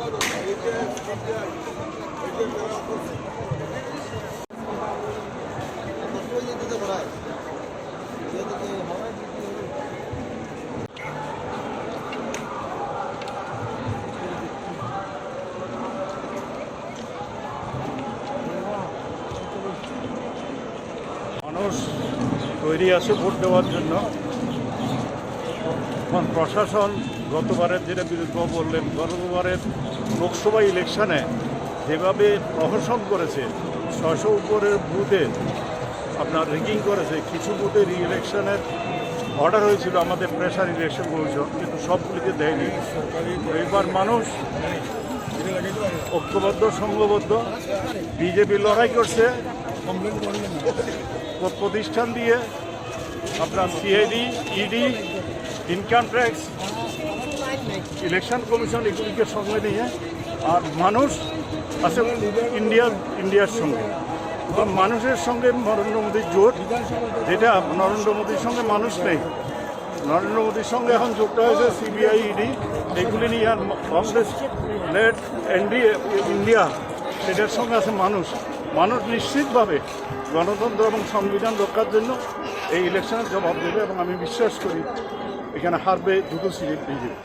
মানুষ তৈরি আছে ভোট দেওয়ার জন্য। প্রশাসন গতবারের যেটা বিরুদ্ধে বললেন, গতবারের লোকসভা ইলেকশনে যেভাবে প্রহসন করেছে, 600 উপরের বুথে আপনার রিগিং করেছে। কিছু বুথে রি-ইলেকশনের অর্ডার হয়েছিল আমাদের প্রেশার ইলেকশন কমিশন, কিন্তু সবগুলিকে দেয়নি। এবার মানুষ ঐক্যবদ্ধ, সংঘবদ্ধ, বিজেপি লড়াই করছে প্রতিষ্ঠান দিয়ে, আপনার CID, ED, income tax, election commission এগুলিকে সঙ্গে নিয়ে। আর মানুষ আছে ইন্ডিয়ার সঙ্গে, এবং মানুষের সঙ্গে নরেন্দ্র মোদীর জোট, যেটা নরেন্দ্র মোদীর সঙ্গে মানুষ নেই। নরেন্দ্র মোদীর সঙ্গে এখন জোটটা হয়েছে সিবিআই, ইডি, এগুলি নিয়ে। আর কংগ্রেস লেড ইন্ডিয়া, সেটার সঙ্গে আছে মানুষ। মানুষ নিশ্চিতভাবে গণতন্ত্র এবং সংবিধান রক্ষার জন্য এই ইলেকশনের জবাব দেবে, এবং আমি বিশ্বাস করি এখানে হারবে দুটো সিট বিজেপি।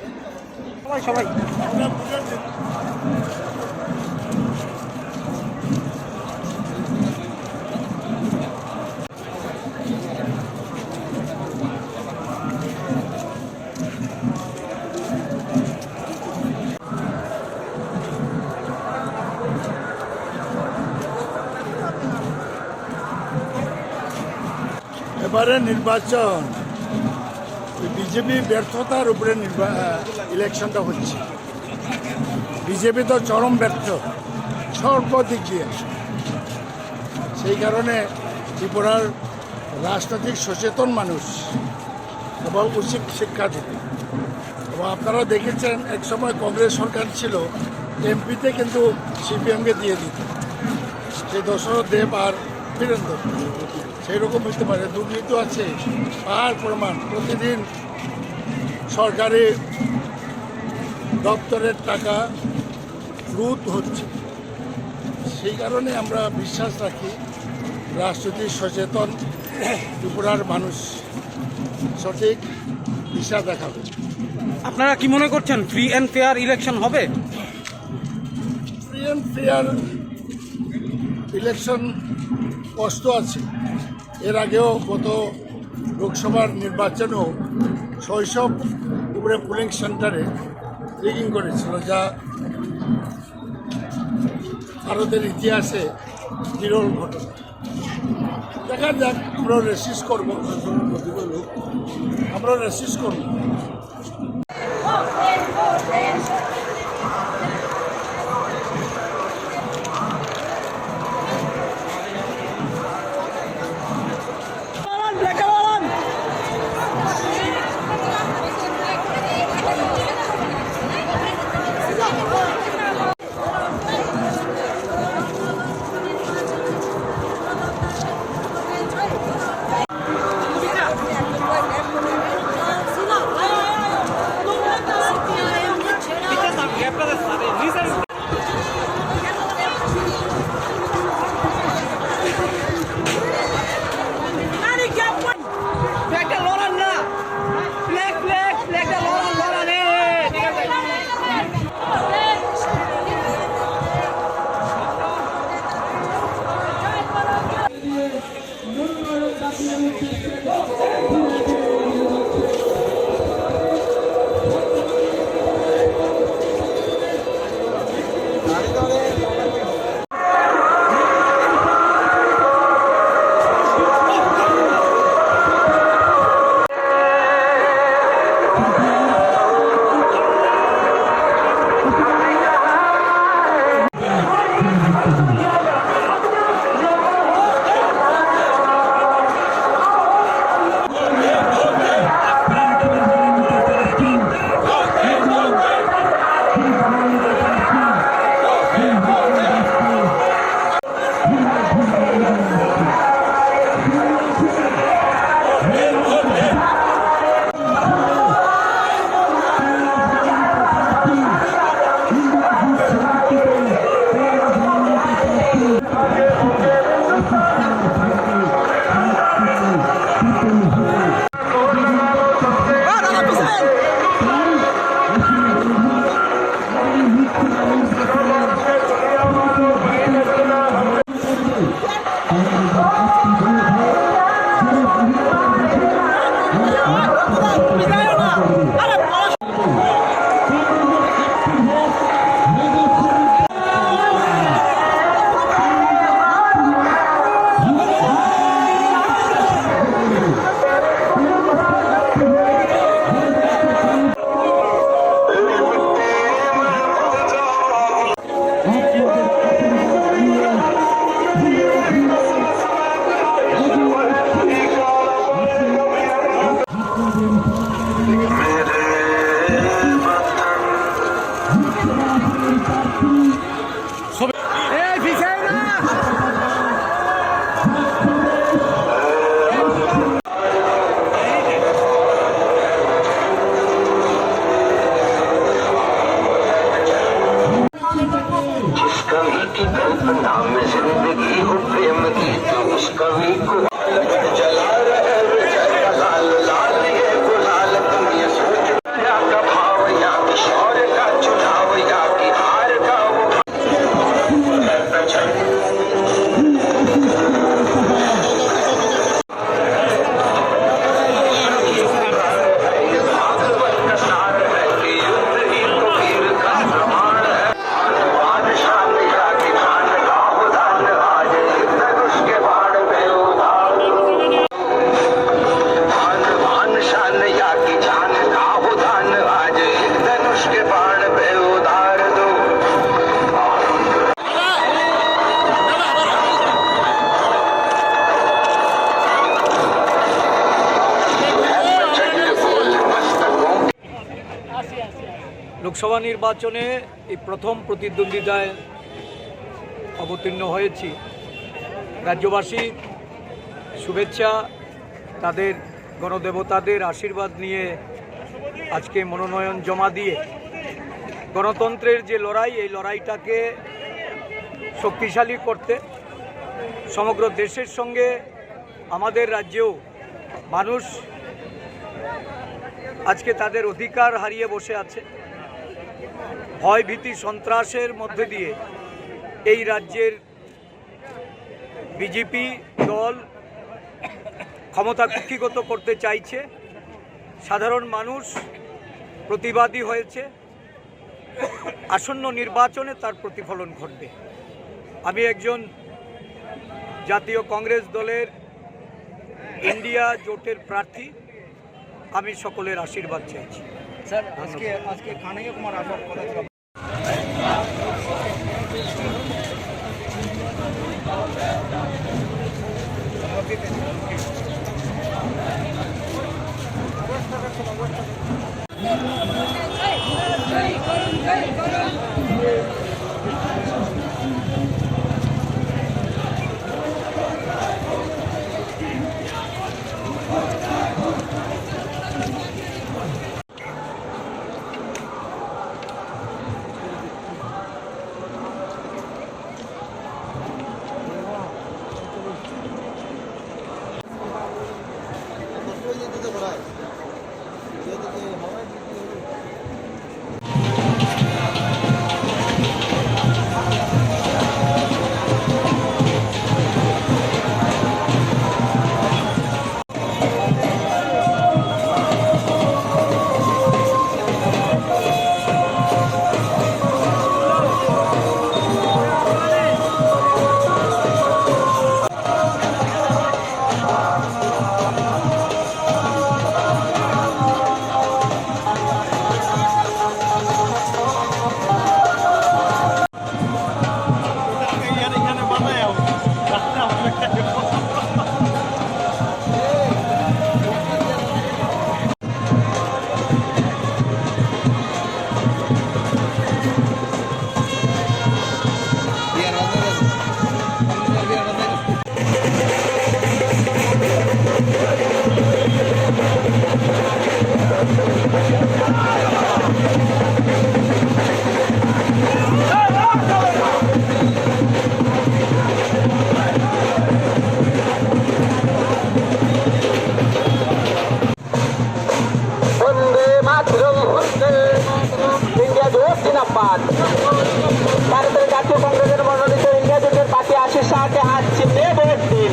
সবাই এবারে নির্বাচন বিজেপি ব্যর্থতার উপরে ইলেকশনটা হচ্ছে। বিজেপি তো চরম ব্যর্থ সর্বদিক দিয়ে। সেই কারণে ত্রিপুরার রাজনৈতিক সচেতন মানুষ এবং উচিত শিক্ষা দিতে। এবং আপনারা দেখেছেন এক সময় কংগ্রেস সরকার ছিল, এমপিতে কিন্তু সিপিএমকে দিয়ে দিত, সেই দশরথ দেব আর বীরেন্দ্র। সেই রকম হতে পারে। দুর্নীতি আছে আর প্রমাণ, প্রতিদিন সরকারি দপ্তরের টাকা লুট হচ্ছে। সেই কারণে আমরা বিশ্বাস রাখি রাজনৈতিক সচেতন ত্রিপুরার মানুষ সঠিক দিশা দেখাবে। আপনারা কি মনে করছেন ফ্রি অ্যান্ড ফেয়ার ইলেকশন হবে? ফ্রি অ্যান্ড ফেয়ার ইলেকশন কষ্ট আছে। এর আগেও গত লোকসভার নির্বাচনেও 600 উপরে পোলিং সেন্টারে রিগিং করেছিল, যা ভারতের ইতিহাসে বিরল ঘটনা। দেখা যাক, আমরা রেসিস্ট করব। লোকসভা নির্বাচনে এই প্রথম প্রতিদ্বন্দ্বিতায় অবতীর্ণ হয়েছি। রাজ্যবাসীর শুভেচ্ছা, তাদের গণদেবতাদের আশীর্বাদ নিয়ে আজকে মনোনয়ন জমা দিয়ে গণতন্ত্রের যে লড়াই, এই লড়াইটাকে শক্তিশালী করতে সমগ্র দেশের সঙ্গে আমাদের রাজ্যেও মানুষ আজকে তাদের অধিকার হারিয়ে বসে আছে। ভয় ভীতি সন্ত্রাসের মধ্যে দিয়ে এই রাজ্যের বিজেপি দল ক্ষমতা কুক্ষিগত করতে চাইছে। সাধারণ মানুষ প্রতিবাদী হয়েছে। আসন্ন নির্বাচনে তার প্রতিফলন ঘটবে। আমি একজন জাতীয় কংগ্রেস দলের ইন্ডিয়া জোটের প্রার্থী। আমি সকলের আশীর্বাদ চাইছি। স্যার, আজকে কানাইয়া কুমার আসার কথা ছিল। ভারতের জাতীয় কংগ্রেসের মনোনীত ইন্ডিয়া জোটের পার্টি আশিস শাহকে হাত চিহ্নে ভোট দিন।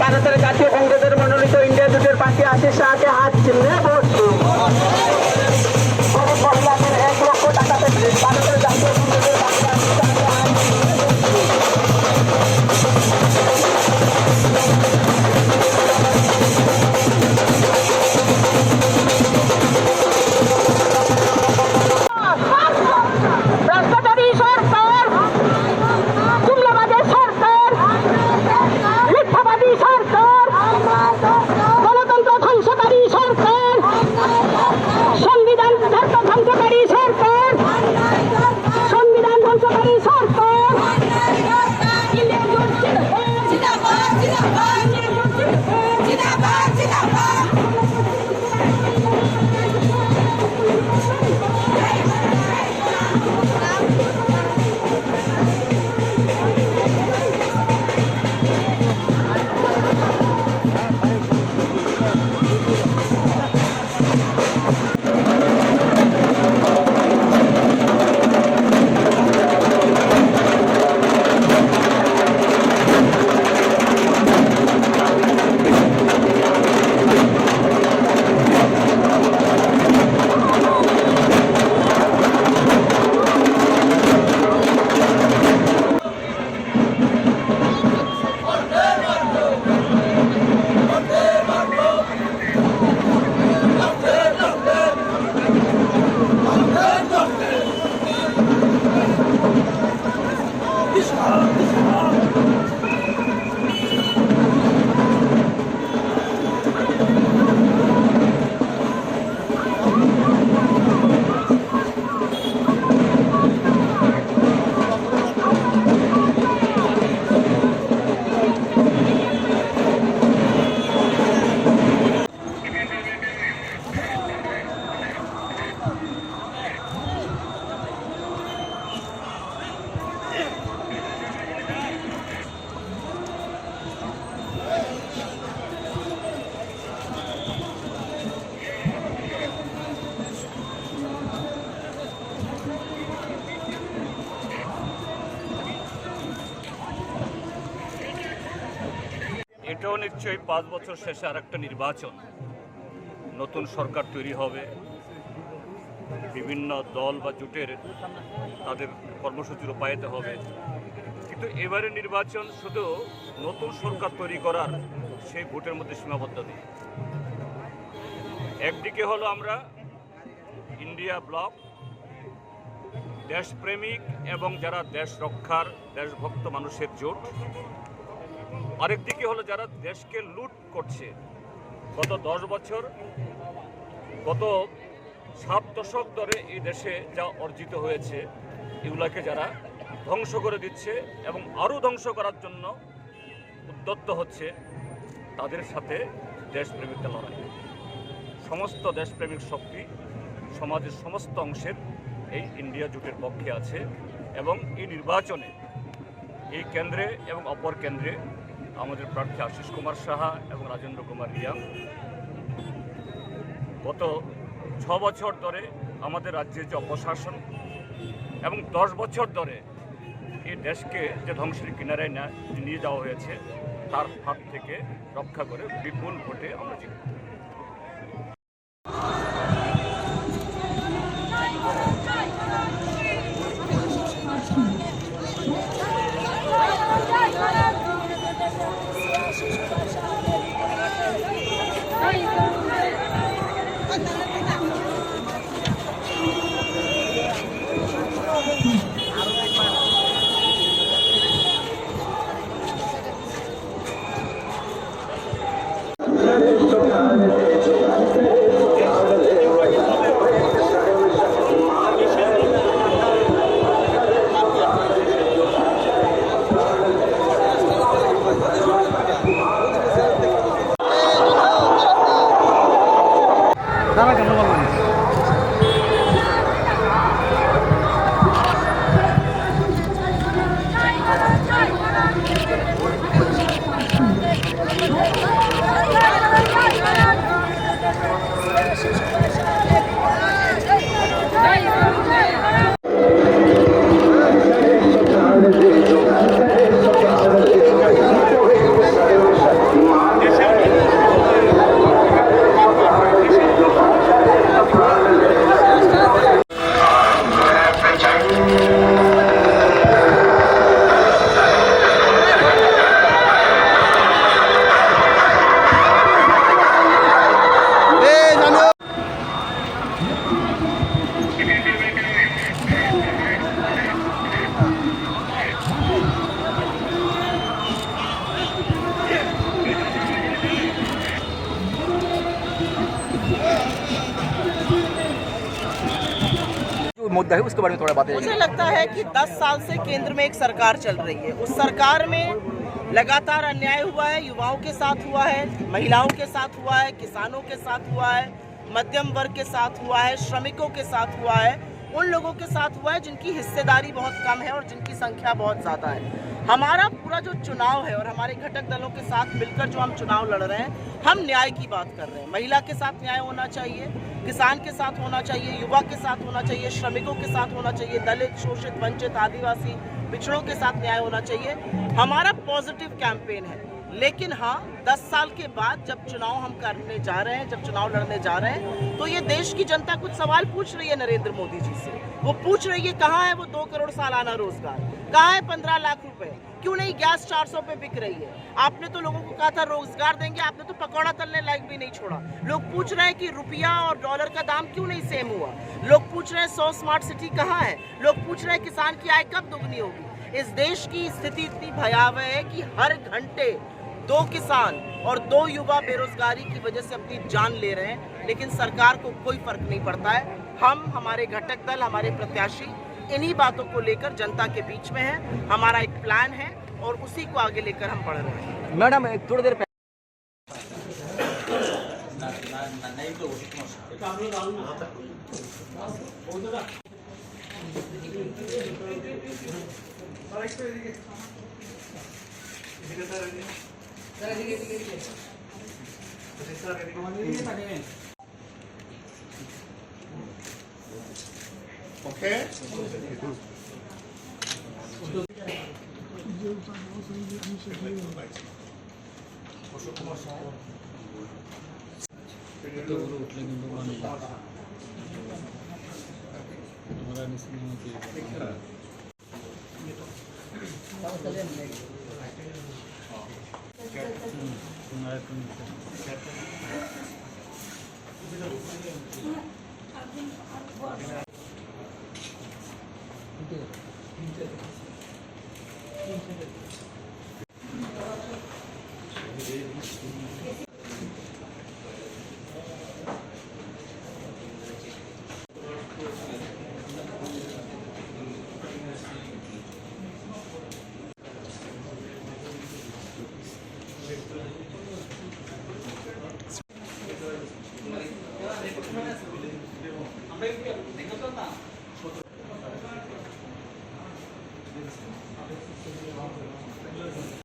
ভারতের জাতীয় কংগ্রেসের মনোনীত ইন্ডিয়া জোটের পার্টি আশিস শাহকে হাত চিহ্নে ভোট দিন। গরিব মহিলাদের 1 লক্ষ টাকা পেতে ভারতের জাতীয় কংগ্রেসের পার্টি আশিস শাহকে হাত চিহ্নে ভোট দিন। নিশ্চয়ই 5 বছর শেষে আরেকটা নির্বাচন, নতুন সরকার তৈরি হবে, বিভিন্ন দল বা জোটের তাদের কর্মসূচি রূপায়িত হবে। কিন্তু এবারে নির্বাচন শুধু নতুন সরকার তৈরি করার সেই ভোটের মধ্যে সীমাবদ্ধ নেই। একদিকে হলো আমরা ইন্ডিয়া ব্লক, দেশপ্রেমিক এবং যারা দেশ রক্ষার দেশভক্ত মানুষের জোট, আরেকদিকে হলো যারা দেশকে লুট করছে। গত 10 বছর, গত 7 দশক ধরে এই দেশে যা অর্জিত হয়েছে এগুলাকে যারা ধ্বংস করে দিচ্ছে এবং আরও ধ্বংস করার জন্য উদ্যত হচ্ছে, তাদের সাথে দেশপ্রেমিকটা লড়াই। সমস্ত দেশপ্রেমিক শক্তি সমাজের সমস্ত অংশের এই ইন্ডিয়া জোটের পক্ষে আছে এবং এই নির্বাচনে এই কেন্দ্রে এবং অপর কেন্দ্রে আমাদের প্রার্থী আশিস কুমার সাহা এবং রাজেন্দ্র কুমার রিয়াং গত 6 বছর ধরে আমাদের রাজ্যে যে অপশাসন এবং 10 বছর ধরে এই দেশকে যে ধ্বংসের কিনারায় নিয়ে যাওয়া হয়েছে তার হাত থেকে রক্ষা করে বিপুল ভোটে আমরা জিতব। मुद्दा है उसके बारे में थोड़ा बातें। मुझे लगता है कि 10 साल से केंद्र में एक सरकार चल रही है। उस सरकार में लगातार अन्याय हुआ है, युवाओं के साथ हुआ है, महिलाओं के साथ हुआ है, किसानों के साथ हुआ है, मध्यम वर्ग के साथ हुआ है, श्रमिकों के साथ हुआ है, उन लोगों के साथ हुआ है जिनकी हिस्सेदारी बहुत कम है और जिनकी संख्या बहुत ज़्यादा है। हमारा पूरा जो चुनाव है और हमारे घटक दलों के साथ मिलकर जो हम चुनाव लड़ रहे हैं, हम न्याय की बात कर रहे हैं। महिला के साथ न्याय होना चाहिए, किसान के साथ होना चाहिए, युवा के साथ होना चाहिए, श्रमिकों के साथ होना चाहिए, दलित, शोषित, वंचित, आदिवासी, पिछड़ों के साथ न्याय होना चाहिए। हमारा पॉजिटिव कैंपेन है। लेकिन हाँ, 10 साल के बाद जब चुनाव हम करने जा रहे हैं, जब चुनाव लड़ने जा रहे हैं, तो ये देश की जनता कुछ सवाल पूछ रही है नरेंद्र मोदी जी से। वो पूछ रही है कहाँ है वो 2 करोड़ सालाना रोजगार, कहाँ है 15 लाख रुपए, क्यों नहीं गैस 400 पे बिक रही है। आपने तो लोगों को कहा था रोजगार देंगे, आपने तो पकौड़ा तलने लायक भी नहीं छोड़ा। लोग पूछ रहे हैं कि रुपया और डॉलर का दाम क्यों नहीं सेम हुआ। लोग पूछ रहे हैं 100 स्मार्ट सिटी कहाँ है। लोग पूछ रहे हैं किसान की आय कब दोगुनी होगी। इस देश की स्थिति इतनी भयावह है कि हर घंटे 2 किसान और 2 युवा बेरोजगारी की वजह से अपनी जान ले रहे हैं, लेकिन सरकार को कोई फर्क नहीं पड़ता है। हम, हमारे घटक दल, हमारे प्रत्याशी इन्हीं बातों को लेकर जनता के बीच में है। हमारा एक प्लान है और उसी को आगे लेकर हम बढ़ रहे हैं। मैडम थोड़ी देर Okay.